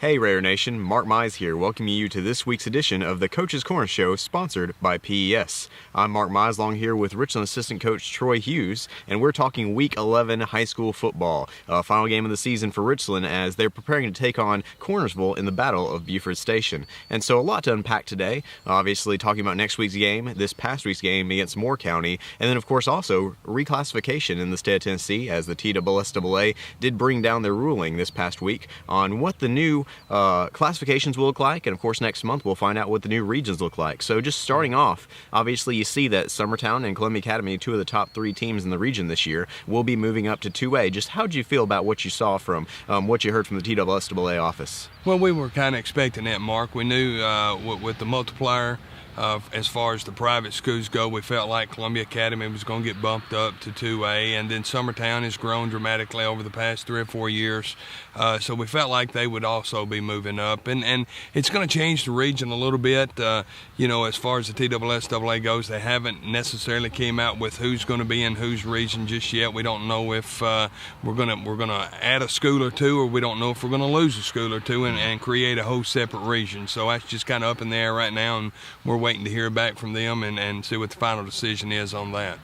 Hey Raider Nation, Mark Mize here, welcoming you to this week's edition of the Coach's Corner Show, sponsored by PES. I'm Mark Mize, along here with Richland assistant coach Troy Hughes, and we're talking Week 11 high school football. Final game of the season for Richland as they're preparing to take on Cornersville in the Battle of Buford Station. And so a lot to unpack today, obviously talking about next week's game, this past week's game against Moore County, and then of course also reclassification in the state of Tennessee as the TSSAA did bring down their ruling this past week on what the new classifications will look like, and of course next month we'll find out what the new regions look like. So just starting off, obviously you see that Summertown and Columbia Academy, two of the top three teams in the region this year, will be moving up to 2A. Just how did you feel about what you saw from what you heard from the TSSAA office? Well, we were kind of expecting that, Mark. We knew with the multiplier, as far as the private schools go, we felt like Columbia Academy was going to get bumped up to 2A, and then Summertown has grown dramatically over the past 3 or 4 years, so we felt like they would also be moving up, and it's going to change the region a little bit. As far as the TSSAA goes, they haven't necessarily came out with who's going to be in whose region just yet. We don't know if we're gonna add a school or two, or we don't know if we're going to lose a school or two and create a whole separate region. So that's just kind of up in the air right now, and we're waiting to hear back from them and see what the final decision is on that.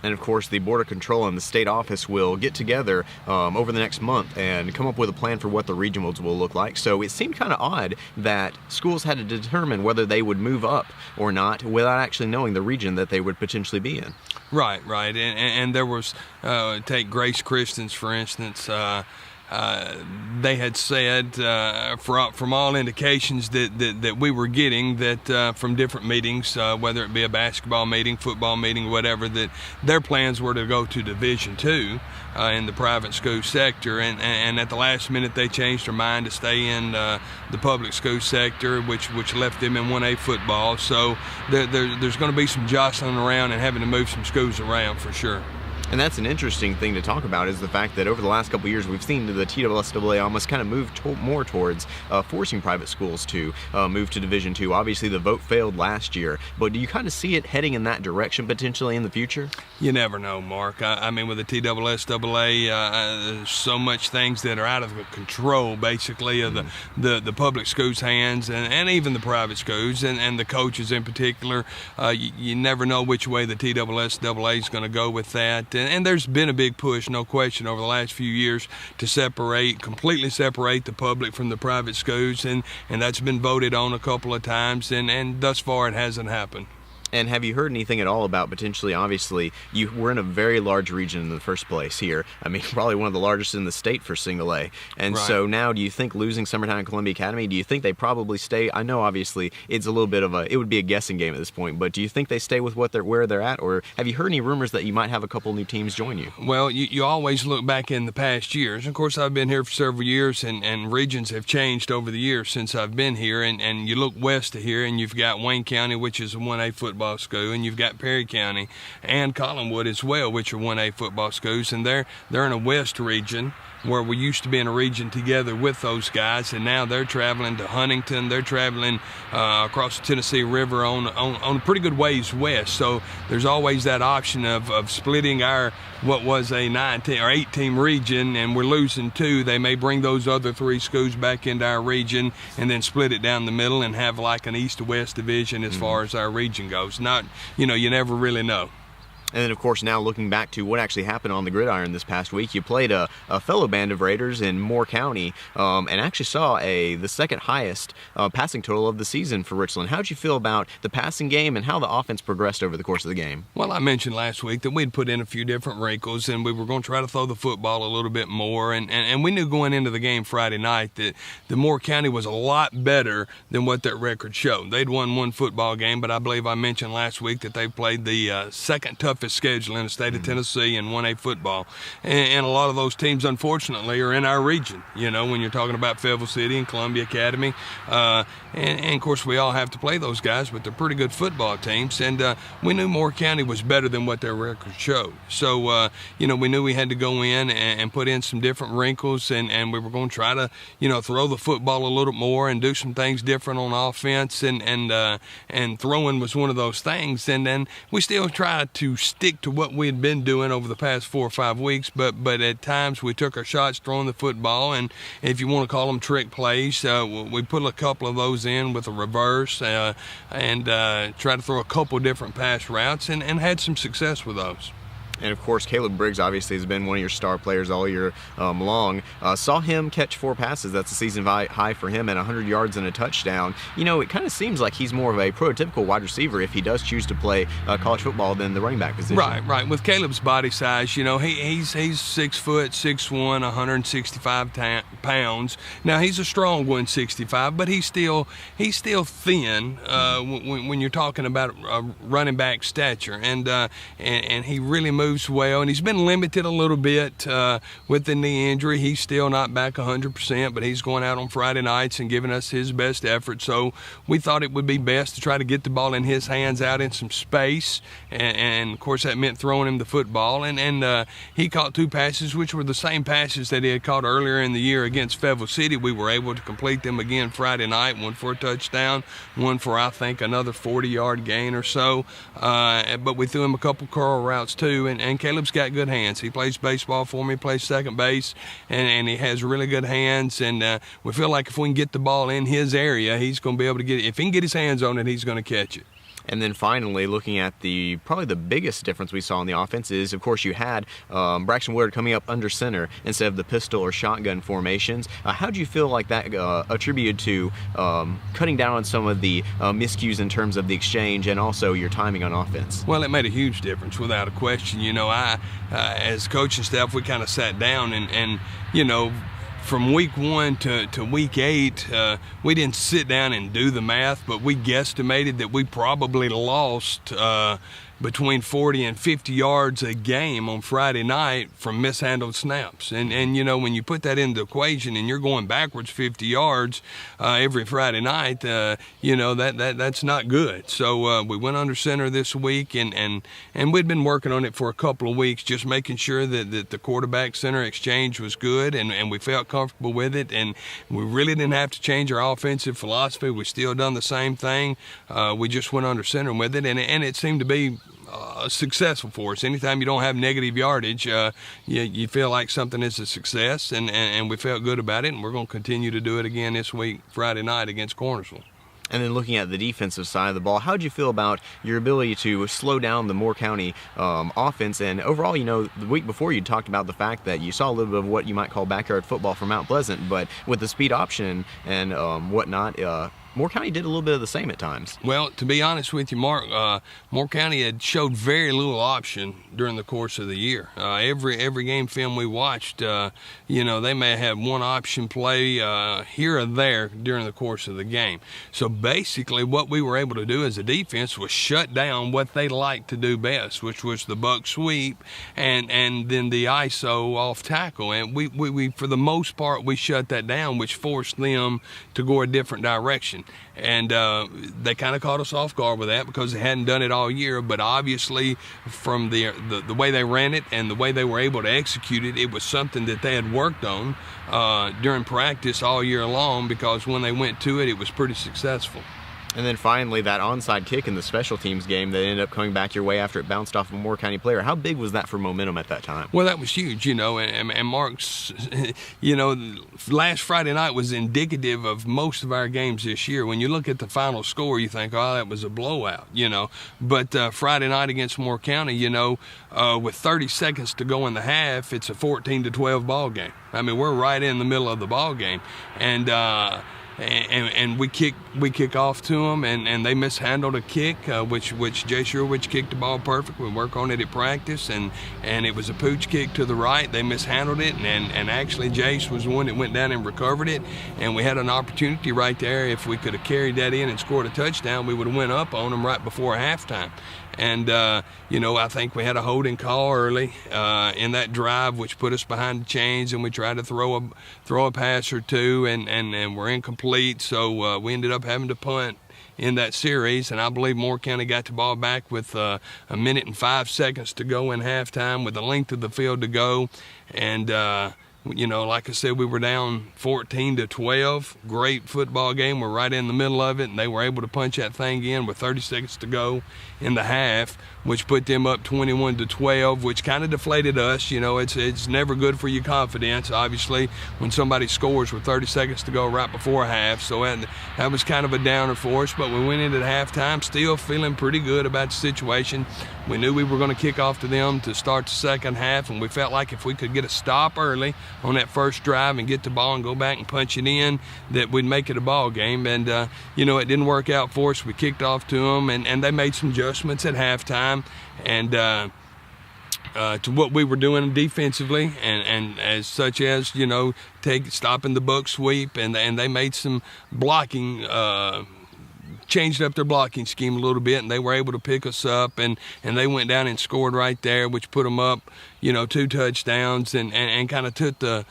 And of course the Border Control and the state office will get together over the next month and come up with a plan for what the regionals will look like. So it seemed kind of odd that schools had to determine whether they would move up or not without actually knowing the region that they would potentially be in. Right. And there was, take Grace Christians for instance, they had said, from all indications that we were getting, that from different meetings, whether it be a basketball meeting, football meeting, whatever, that their plans were to go to Division II in the private school sector, and at the last minute they changed their mind to stay in the public school sector, which left them in 1A football. So there's going to be some jostling around and having to move some schools around for sure. And that's an interesting thing to talk about, is the fact that over the last couple of years we've seen the TSSAA almost kind of move more towards forcing private schools to move to Division II. Obviously the vote failed last year, but do you kind of see it heading in that direction potentially in the future? You never know, Mark. I mean, with the TSSAA, there's so much things that are out of control, basically, of the public schools' hands and even the private schools and the coaches in particular. You never know which way the TSSAA is going to go with that. And there's been a big push, no question, over the last few years to completely separate the public from the private schools, and that's been voted on a couple of times, and thus far it hasn't happened. And have you heard anything at all about potentially, obviously, we're in a very large region in the first place here. I mean, probably one of the largest in the state for single A. And right. So now, do you think losing Summertown and Columbia Academy, do you think they probably stay? I know, obviously, it's a little bit of it would be a guessing game at this point, but do you think they stay with where they're at? Or have you heard any rumors that you might have a couple new teams join you? Well, you always look back in the past years. Of course, I've been here for several years, and regions have changed over the years since I've been here. And you look west of here, and you've got Wayne County, which is a 1A football school, and you've got Perry County and Collinwood as well, which are 1A football schools, and they're in a west region where we used to be in a region together with those guys, and now they're traveling to Huntington. They're traveling across the Tennessee River on a pretty good ways west. So there's always that option of splitting our what was a 9 or 8 team region, and we're losing 2. They may bring those other 3 schools back into our region and then split it down the middle and have like an east to west division as far as our region goes. You never really know. And then, of course, now looking back to what actually happened on the gridiron this past week, you played a fellow band of Raiders in Moore County and actually saw the second highest passing total of the season for Richland. How did you feel about the passing game and how the offense progressed over the course of the game? Well, I mentioned last week that we'd put in a few different wrinkles, and we were going to try to throw the football a little bit more. And we knew going into the game Friday night that the Moore County was a lot better than what their record showed. They'd won 1 football game, but I believe I mentioned last week that they played the second toughest schedule in the state of Tennessee in 1A football, and a lot of those teams unfortunately are in our region, when you're talking about Fayetteville City and Columbia Academy, and of course we all have to play those guys, but they're pretty good football teams, and we knew Moore County was better than what their record showed. So we knew we had to go in and put in some different wrinkles, and we were going to try to throw the football a little more and do some things different on offense, and throwing was one of those things, and then we still tried to stick to what we had been doing over the past 4 or 5 weeks, but at times we took our shots throwing the football, and if you want to call them trick plays, we put a couple of those in with a reverse and try to throw a couple different pass routes and had some success with those. And of course, Caleb Briggs obviously has been one of your star players all year long. Saw him catch 4 passes. That's a season high for him, and 100 yards and a touchdown. You know, it kind of seems like he's more of a prototypical wide receiver if he does choose to play college football than the running back position. Right. With Caleb's body size, you know, he's 6 foot, 6'1", 165 pounds. Now he's a strong 165, but he's still thin when you're talking about running back stature, and he really moves well, and he's been limited a little bit with the knee injury. He's still not back 100%, but he's going out on Friday nights and giving us his best effort. So we thought it would be best to try to get the ball in his hands out in some space, and of course that meant throwing him the football. And he caught 2 passes, which were the same passes that he had caught earlier in the year against Fayetteville City. We were able to complete them again Friday night, one for a touchdown, one for I think another 40-yard gain or so. But we threw him a couple curl routes too. And Caleb's got good hands. He plays baseball for me, plays second base, and he has really good hands. And we feel like if we can get the ball in his area, he's going to be able to get it. If he can get his hands on it, he's going to catch it. And then finally, looking at probably the biggest difference we saw in the offense is, of course, you had Braxton Woodard coming up under center instead of the pistol or shotgun formations. How do you feel like that attributed to cutting down on some of the miscues in terms of the exchange and also your timing on offense? Well, it made a huge difference without a question. You know, as coaching staff, we kind of sat down and you know, from week 1 to week 8, we didn't sit down and do the math, but we guesstimated that we probably lost between 40 and 50 yards a game on Friday night from mishandled snaps. And you know, when you put that into the equation and you're going backwards 50 yards every Friday night, you know, that's not good. So we went under center this week, and we'd been working on it for a couple of weeks, just making sure that the quarterback center exchange was good, and we felt comfortable with it, and we really didn't have to change our offensive philosophy. We still done the same thing. We just went under center with it, and it seemed to be successful for us. Anytime you don't have negative yardage, you feel like something is a success, and we felt good about it, and we're going to continue to do it again this week, Friday night against Cornersville. And then looking at the defensive side of the ball, how did you feel about your ability to slow down the Moore County offense? And overall, you know, the week before you talked about the fact that you saw a little bit of what you might call backyard football from Mount Pleasant, but with the speed option and whatnot, Moore County did a little bit of the same at times. Well, to be honest with you, Mark, Moore County had showed very little option during the course of the year. Every game film we watched, you know, they may have had one option play here or there during the course of the game. So basically what we were able to do as a defense was shut down what they like to do best, which was the buck sweep and then the ISO off tackle. And we for the most part, we shut that down, which forced them to go a different direction. And they kind of caught us off guard with that because they hadn't done it all year. But obviously, from the way they ran it and the way they were able to execute it, it was something that they had worked on during practice all year long, because when they went to it, it was pretty successful. And then finally, that onside kick in the special teams game that ended up coming back your way after it bounced off a Moore County player. How big was that for momentum at that time? Well, that was huge, you know, and Mark's, you know, last Friday night was indicative of most of our games this year. When you look at the final score, you think, oh, that was a blowout, you know. But Friday night against Moore County, you know, with 30 seconds to go in the half, it's a 14-12 ball game. I mean, we're right in the middle of the ball game. And we kick off to them, and they mishandled a kick, which Jay Sherwich kicked the ball perfect. We work on it at practice, and it was a pooch kick to the right. They mishandled it, and actually Jace was the one that went down and recovered it, and we had an opportunity right there. If we could have carried that in and scored a touchdown, we would have went up on them right before halftime. And, you know, I think we had a holding call early in that drive, which put us behind the chains, and we tried to throw a pass or two, and we're incomplete. So we ended up having to punt in that series, and I believe Moore County got the ball back with a minute and 5 seconds to go in halftime with the length of the field to go. And Like I said, we were down 14-12. Great football game. We're right in the middle of it, and they were able to punch that thing in with 30 seconds to go in the half, which put them up 21-12, which kind of deflated us. It's never good for your confidence, obviously, when somebody scores with 30 seconds to go right before half. So that was kind of a downer for us, but we went into halftime still feeling pretty good about the situation. We knew we were going to kick off to them to start the second half, and we felt like if we could get a stop early on that first drive and get the ball and go back and punch it in, that we'd make it a ball game. And it didn't work out for us. We kicked off to them, and they made some adjustments at halftime, and to what we were doing defensively, and as such as stopping the buck sweep, and they made some blocking. Changed up their blocking scheme a little bit, and they were able to pick us up, and they went down and scored right there, which put them up 2 touchdowns, and kind of took the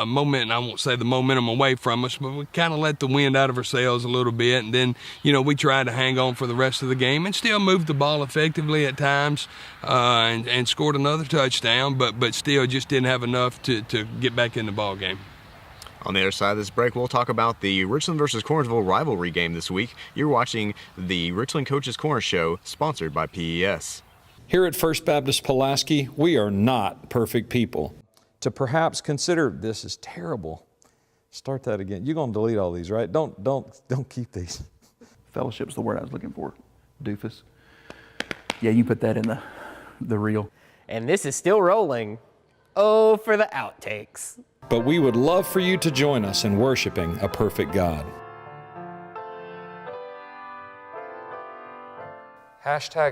moment, I won't say the momentum away from us, but we kind of let the wind out of our sails a little bit. And then we tried to hang on for the rest of the game and still moved the ball effectively at times, and scored another touchdown, but still just didn't have enough to get back in the ball game. On the other side of this break, we'll talk about the Richland versus Cornersville rivalry game this week. You're watching the Richland Coaches Corner Show, sponsored by PES. Here at First Baptist Pulaski, we are not perfect people. To perhaps consider, this is terrible. Start that again. You're going to delete all these, right? Don't keep these. Fellowship's the word I was looking for. Doofus. Yeah, you put that in the reel. And this is still rolling. Oh, for the outtakes. But we would love for you to join us in worshiping a perfect God.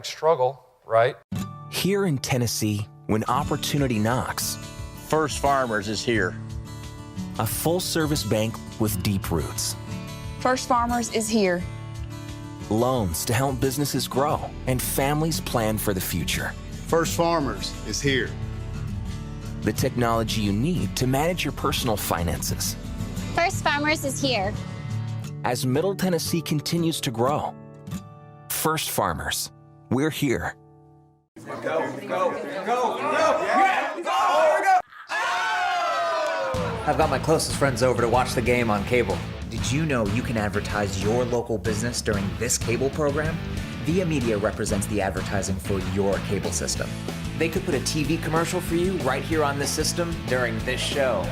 #struggle, right? Here in Tennessee, when opportunity knocks, First Farmers is here. a full-service bank with deep roots. First Farmers is here. Loans to help businesses grow and families plan for the future. First Farmers is here. The technology you need to manage your personal finances. First Farmers is here. As Middle Tennessee continues to grow, First Farmers, we're here. I've got my closest friends over to watch the game on cable. Did you know you can advertise your local business during this cable program? Via Media represents the advertising for your cable system. They could put a TV commercial for you right here on this system during this show.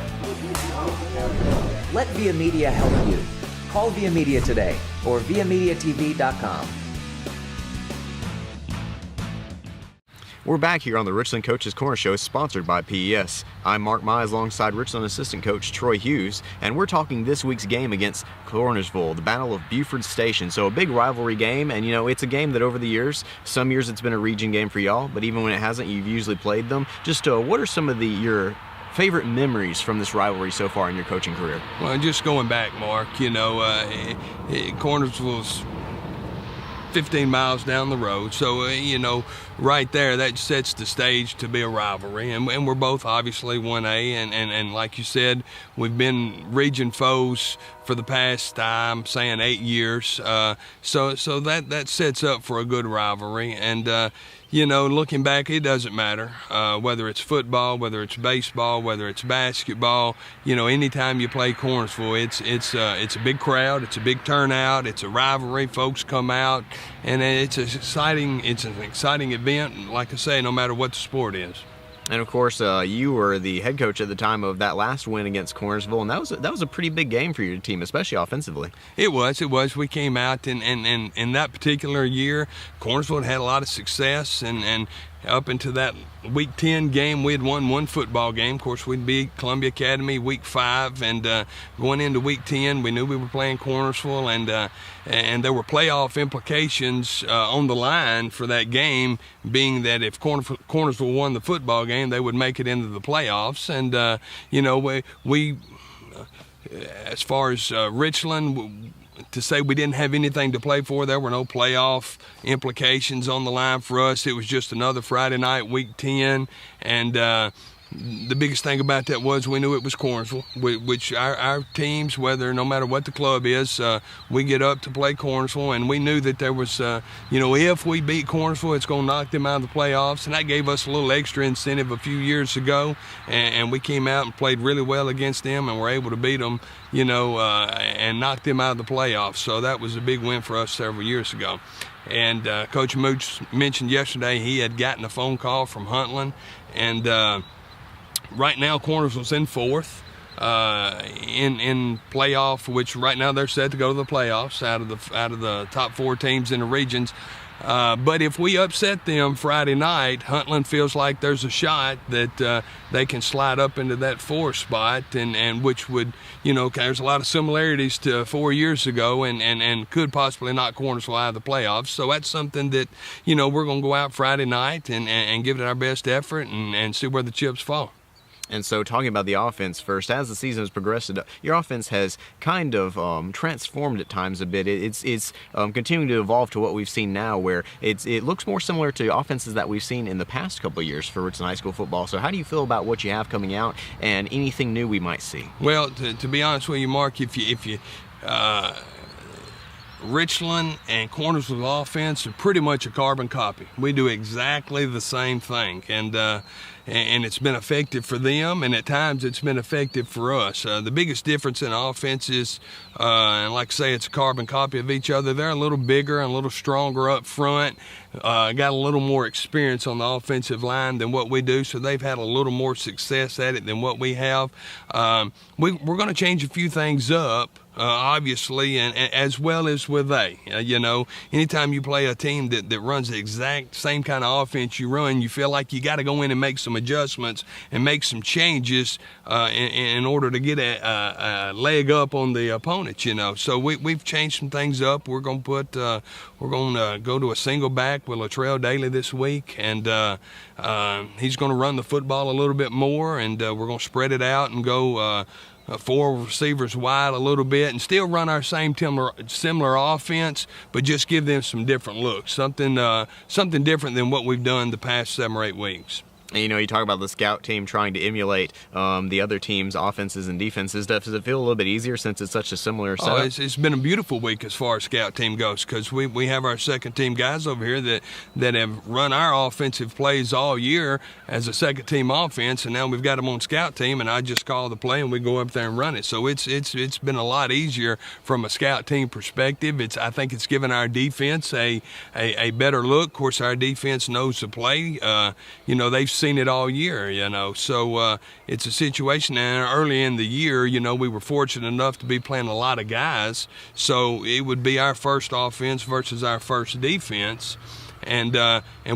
Let Via Media help you. Call Via Media today or viamediatv.com. We're back here on the Richland Coaches Corner Show, sponsored by PES. I'm Mark Mize alongside Richland assistant coach Troy Hughes, and we're talking this week's game against Cornersville, the Battle of Buford Station. So a big rivalry game, and it's a game that over the years, some years it's been a region game for y'all, but even when it hasn't, you've usually played them. Just what are some of your favorite memories from this rivalry so far in your coaching career? Well, just going back, Mark, Cornersville's 15 miles down the road, so right there that sets the stage to be a rivalry, and we're both obviously 1A, and like you said, we've been region foes for the past, I'm saying, 8 years, so that sets up for a good rivalry. And looking back, it doesn't matter whether it's football, whether it's baseball, whether it's basketball. Anytime you play Cornersville, it's a big crowd, it's a big turnout, it's a rivalry. Folks come out, and it's an exciting event. Like I say, no matter what the sport is. And of course, you were the head coach at the time of that last win against Cornersville, and that was a pretty big game for your team, especially offensively. It was. We came out, and in that particular year, Cornersville had a lot of success, and up into that Week 10 game, we had won one football game. Of course, we'd beat Columbia Academy Week 5, and going into Week 10, we knew we were playing Cornersville, and there were playoff implications on the line for that game, being that if Cornersville won the football game, they would make it into the playoffs. And we as far as Richland, to say we didn't have anything to play for, there were no playoff implications on the line for us. It was just another Friday night, Week 10, and the biggest thing about that was we knew it was Cornersville, which our teams, no matter what the club is, we get up to play Cornersville, and we knew that there was, if we beat Cornersville, it's going to knock them out of the playoffs, and that gave us a little extra incentive a few years ago, and we came out and played really well against them, and were able to beat them, and knock them out of the playoffs. So that was a big win for us several years ago. And Coach Mooch mentioned yesterday he had gotten a phone call from Huntland, and right now, Cornersville's in fourth in playoff, which right now they're set to go to the playoffs out of the top 4 teams in the regions. But if we upset them Friday night, Huntland feels like there's a shot that they can slide up into that 4th spot, and which would, there's a lot of similarities to 4 years ago, and could possibly knock Cornersville out of the playoffs. So that's something that, we're going to go out Friday night and give it our best effort and see where the chips fall. And so talking about the offense first, as the season has progressed, your offense has kind of transformed at times a bit. It's continuing to evolve to what we've seen now, where it looks more similar to offenses that we've seen in the past couple of years for Richland High School football. So how do you feel about what you have coming out and anything new we might see? Well, to be honest with you, Mark, if you Richland and Cornersville offense are pretty much a carbon copy. We do exactly the same thing, and it's been effective for them, and at times it's been effective for us. The biggest difference in offense is, and like I say, it's a carbon copy of each other. They're a little bigger and a little stronger up front, got a little more experience on the offensive line than what we do, so they've had a little more success at it than what we have. We're going to change a few things up. Obviously, and as well as with they. Anytime you play a team that runs the exact same kind of offense you run, you feel like you got to go in and make some adjustments and make some changes in order to get a leg up on the opponent. So we've changed some things up. We're going to go to a single back with Latrell Daly this week, and he's going to run the football a little bit more, and we're going to spread it out and go 4 receivers wide a little bit, and still run our same similar offense, but just give them some different looks, something different than what we've done the past 7 or 8 weeks. And, you talk about the scout team trying to emulate the other team's offenses and defenses. Does it feel a little bit easier since it's such a similar setup? It's been a beautiful week as far as scout team goes, because we have our second team guys over here that have run our offensive plays all year as a second team offense, and now we've got them on scout team, and I just call the play and we go up there and run it. So it's been a lot easier from a scout team perspective. I think it's given our defense a better look. Of course, our defense knows the play. They've seen it all year, so it's a situation, and early in the year, we were fortunate enough to be playing a lot of guys, so it would be our first offense versus our first defense, and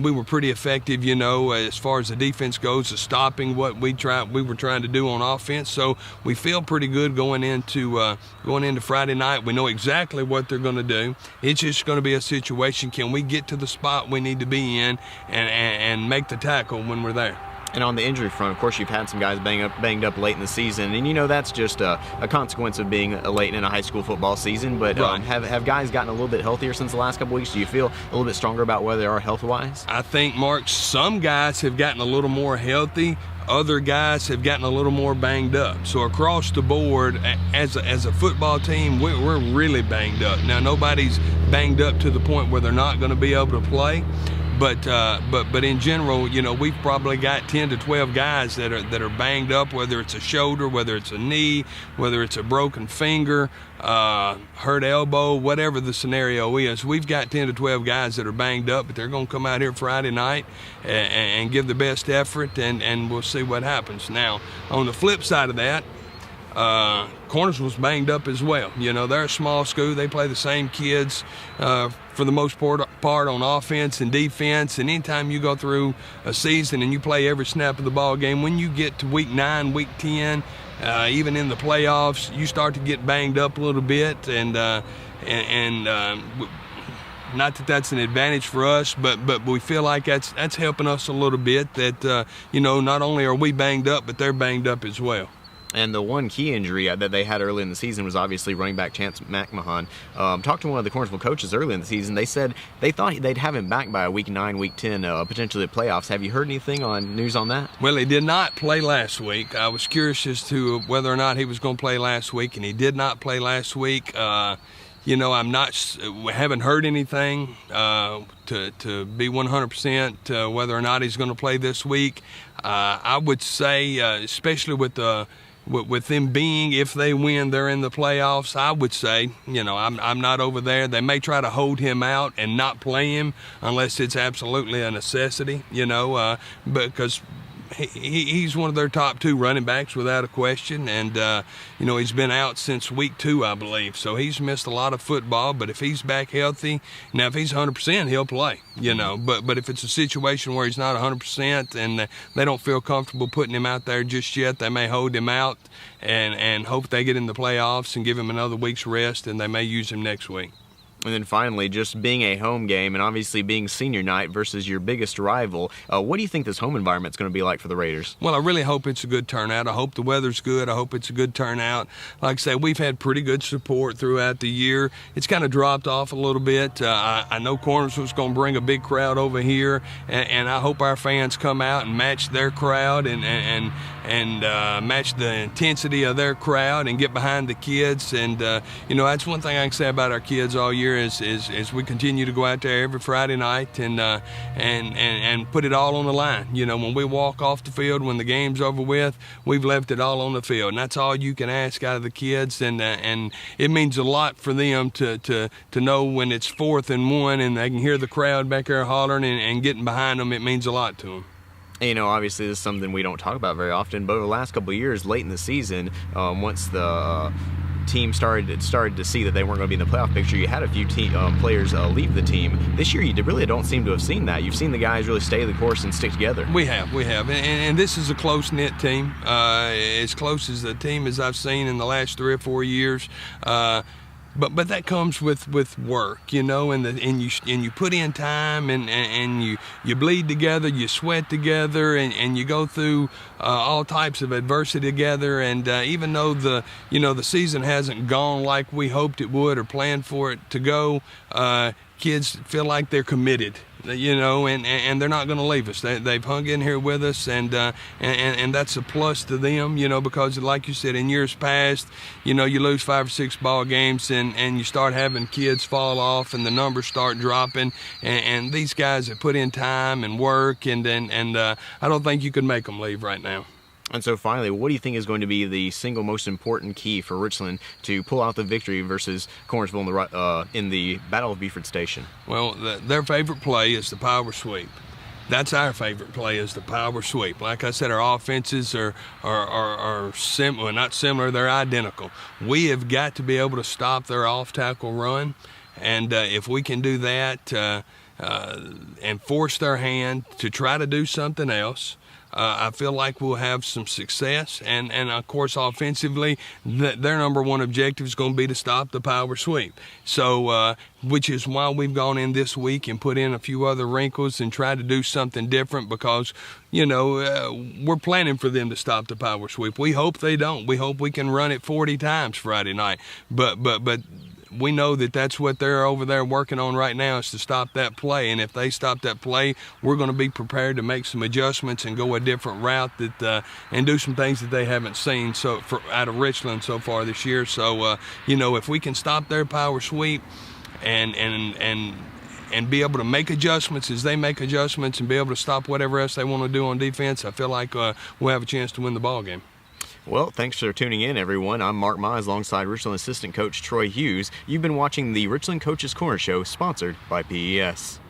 we were pretty effective, as far as the defense goes, of stopping what we were trying to do on offense. So we feel pretty good going into Friday night. We know exactly what they're going to do. It's just going to be a situation: can we get to the spot we need to be in and make the tackle when we're there? And on the injury front, of course, you've had some guys banged up late in the season, and that's just a consequence of being late in a high school football season. But right. Have guys gotten a little bit healthier since the last couple weeks? Do you feel a little bit stronger about where they are health-wise? I think, Mark, some guys have gotten a little more healthy. Other guys have gotten a little more banged up. So across the board, as a football team, we're really banged up. Now, nobody's banged up to the point where they're not going to be able to play. But in general, we've probably got 10 to 12 guys that are banged up, whether it's a shoulder, whether it's a knee, whether it's a broken finger, hurt elbow, whatever the scenario is. We've got 10 to 12 guys that are banged up, but they're going to come out here Friday night and give the best effort, and we'll see what happens. Now, on the flip side of that, Cornersville's banged up as well. They're a small school. They play the same kids for the most part on offense and defense. And anytime you go through a season and you play every snap of the ball game, when you get to week 9, week 10, even in the playoffs, you start to get banged up a little bit. And not that that's an advantage for us, but we feel like that's helping us a little bit. That not only are we banged up, but they're banged up as well. And the one key injury that they had early in the season was obviously running back Chance McMahon. Talked to one of the Cornersville coaches early in the season. They said they thought they'd have him back by week 9, week 10, potentially the playoffs. Have you heard anything on news on that? Well, he did not play last week. I was curious as to whether or not he was going to play last week, and he did not play last week. You know, haven't heard anything to be 100% whether or not he's going to play this week. I would say, especially with them being, if they win, they're in the playoffs. I would say, you know, I'm not over there. They may try to hold him out and not play him unless it's absolutely a necessity, you know, because he's one of their top 2 running backs without a question, and you know, he's been out since week 2, I believe, so he's missed a lot of football. But if he's back healthy, now if he's 100%, he'll play, you know. But if it's a situation where he's not 100% and they don't feel comfortable putting him out there just yet, they may hold him out and hope they get in the playoffs and give him another week's rest, and they may use him next week. And then finally, just being a home game and obviously being senior night versus your biggest rival, what do you think this home environment is going to be like for the Raiders? Well, I really hope it's a good turnout. I hope the weather's good. I hope it's a good turnout. Like I say, we've had pretty good support throughout the year. It's kind of dropped off a little bit. I know Cornersville's going to bring a big crowd over here, and I hope our fans come out and match their crowd and match the intensity of their crowd and get behind the kids. And you know, that's one thing I can say about our kids all year is we continue to go out there every Friday night and put it all on the line. You know, when we walk off the field, when the game's over with, we've left it all on the field, and that's all you can ask out of the kids. And it means a lot for them to know when it's 4th and 1 and they can hear the crowd back there hollering and getting behind them. It means a lot to them. You know, obviously this is something we don't talk about very often, but over the last couple of years, late in the season, once the team started to see that they weren't going to be in the playoff picture, you had a few players leave the team. This year, you really don't seem to have seen that. You've seen the guys really stay the course and stick together. We have, and this is a close-knit team, as close as a team as I've seen in the last 3 or 4 years. But that comes with work, you know, and you put in time and you bleed together, you sweat together, and you go through all types of adversity together. And even though the season hasn't gone like we hoped it would or planned for it to go, kids feel like they're committed, you know, and they're not going to leave us. They've hung in here with us, and that's a plus to them, you know, because like you said, in years past, you know, you lose 5 or 6 ball games and you start having kids fall off and the numbers start dropping, and these guys have put in time and work, and I don't think you can make them leave right now. And so finally, what do you think is going to be the single most important key for Richland to pull out the victory versus Cornersville in the Battle of Beaufort Station? Well, their favorite play is the power sweep. That's our favorite play, is the power sweep. Like I said, our offenses are similar, not similar, they're identical. We have got to be able to stop their off-tackle run, and if we can do that and force their hand to try to do something else, I feel like we'll have some success, and of course offensively, their number one objective is going to be to stop the power sweep. So, which is why we've gone in this week and put in a few other wrinkles and tried to do something different, because, you know, we're planning for them to stop the power sweep. We hope they don't. We hope we can run it 40 times Friday night, but we know that that's what they're over there working on right now, is to stop that play. And if they stop that play, we're going to be prepared to make some adjustments and go a different route and do some things that they haven't seen out of Richland so far this year. So, you know, if we can stop their power sweep and be able to make adjustments as they make adjustments and be able to stop whatever else they want to do on defense, I feel like we'll have a chance to win the ball game. Well, thanks for tuning in, everyone. I'm Mark Mize alongside Richland assistant coach Troy Hughes. You've been watching the Richland Coaches Corner Show, sponsored by PES.